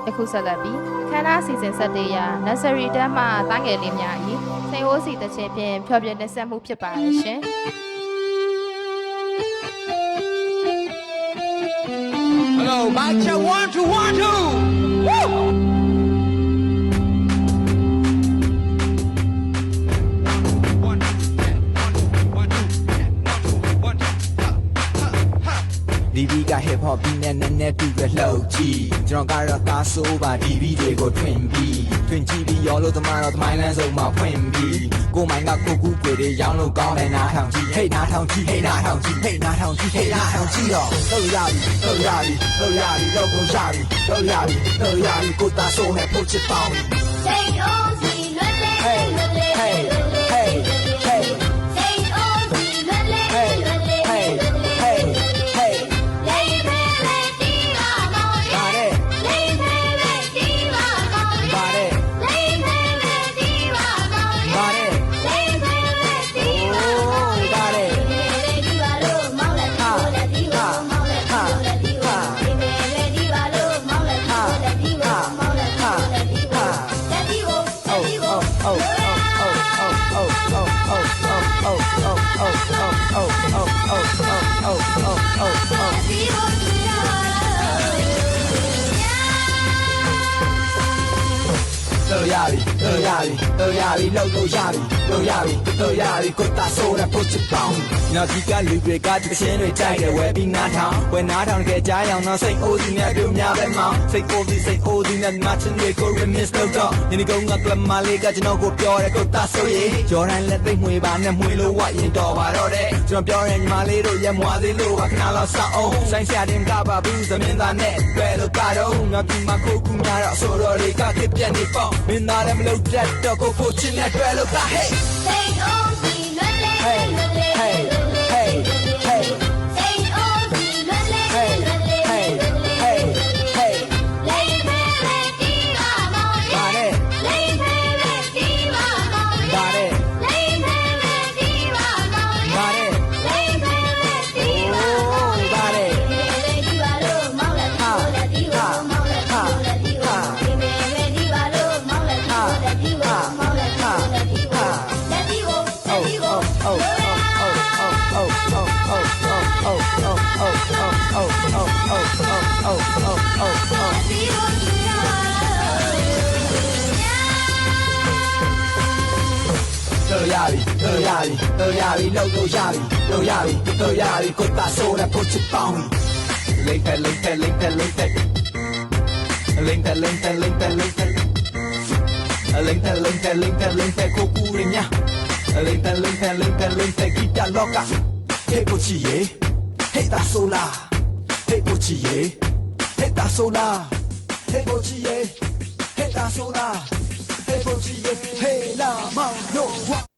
ယခုဆက်လက်ပြီးခန္ဓာစီစဉ်ဆက်တေးရာ nursery တန်းမှတားငယ်လေးများ၏စိန်ဝိုးစီတစ်ချက်ဖြင့်ဖျော်ပြတင်ဆက်မှုဖြစ်ပါရဲ့ရှင် Hello, mic check 1 2 1 2. Woo! DB က hip hop ပြီးနဲ့နည်းနည်းတူပဲလှုပ်ကြည့်ကျွန်တော်ကတော့ကားဆိုးပါ DB တွေကိုထွင်ပြီးရောလို့သမားတော့သမိုင်းလမ်းဆုံးမှာဖွင့်ပြီးကိုမိုင်းကကိုကူးတွေတွေရောင်းလို့ကောင်းတယ်နားထောင်ကြည့်ဟေးနားထောင်ကြည့်ဟေးနားထောင်ကြည့်ဟေးနားထောင်ကြည့်ဟေးနားထောင်ကြည့်တော့လှုပ်ရပြီလှုပ်ရပြီလှုပ်ရပြီလှုပ်ကုန်ရပြီလှုပ်ရပြီလှုပ်ရပြီကိုသားဆိုးနဲ့ပို့ချစ်ပေါင်း Say oh si lulle Hey lulle hey hey hey Say oh si lulle hey lulle hey hey hey Lay baby di ma mo ပါ ye တဲ့ Lay baby di ma mo ye ပါတဲ့ Lay baby di ma mo ye ပါတဲ့ Lay baby di ma mo ye ပါတဲ့ Baby di ba lo mau la di ba mau la di ba Baby di ba lo mau la di ba mau la di ba Daddy wo daddy wo oh oh oh oh oh oh oh oh oh oh oh oh Daddy woတော့ရပြီတော့ရပြီတော့ရပြီလောက်တော့ရပြီတော့ရပြီတော့ရပြီကိုတာဆိုးတဲ့ပို့ချစ်ပေါင်းနောက်ဒီကလူတွေကတခြင်းတွေကြိုက်တယ်ဝယ်ပြီးနားထောင်ဝယ်နားထောင်တကယ်ကြားအောင်တော့စိတ်အိုးစီနဲ့တို့များပဲမောင်းစိတ်အိုးစီနဲ့မချင်တွေကို remix လုပ်တော့ဒီနေ့ကောင်ကကလမလေးကကျွန်တော်ကိုပြောတယ်ကိုတာဆိုးရေဂျော်ဒန်လက်သိမ့်မွေပါနဲ့မွေလို့ဝရင်တော်ပါတော့တဲ့ကျွန်တော်ပြောရင်ညီမလေးတို့ရက်မွာသေးလို့ပါခဏလောက်စောင်းအောင်ဆိုင်ဆရာတင်ကပါဘူးသမင်းသားနဲ့တွေ့လို့ကတော့ငါဒီမှာခုခုများတော့ဆိုတော့တွေကခက်ပြက်နေပေါ့မင်းသားလည်းမလုပ်တတ်တော့ကိုကိုချင်းနဲ့တွေ့လို့က hey Say oh si lulle hey lulle hey hey hey Say oh si lulle hey lulle hey hey hey Lay baby di ma mo ပါ ye တဲ့ Lay baby di ma mo ye ပါတဲ့ Lay baby di ma mo ye ပါတဲ့ Lay baby di ma mo ye ပါတဲ့ Baby di ba lo mau la di ba mau la di ba Baby di ba lo mau la di ba mau la di ba Daddy wo daddy wo oh oh oh oh oh oh oh oh oh oh oh oh Daddy wo တော့ရပြီတော့ရပြီတော့ရပြီလောက်တော့ရပြီတော့ရပြီတော့ရပြီကိုတာဆိုးတဲ့ပို့ချစ်ပေါင်းလိမ့်တယ်လိမ့်တယ်လိမ့်တယ်လိမ့်တယ်လိမ့်တယ်လိမ့်တယ်လိမ့်တယ်လိမ့်တယ်လိမ့်တယ်လိမ့်တယ်လိမ့်တယ်လိမ့်တယ်ကိုကူရညာလိမ့်တယ်လိမ့်တယ်လိမ့်တယ်လိမ့်တယ်ဂီတလောကဟေးကိုချီယေဟေးတာဆိုလာဟေးကိုချီယေဟေးတာဆိုလာဟေးကိုချီယေဟေးတာဆိုလာဟေးကိုချီယေဟေးလာမောင်နို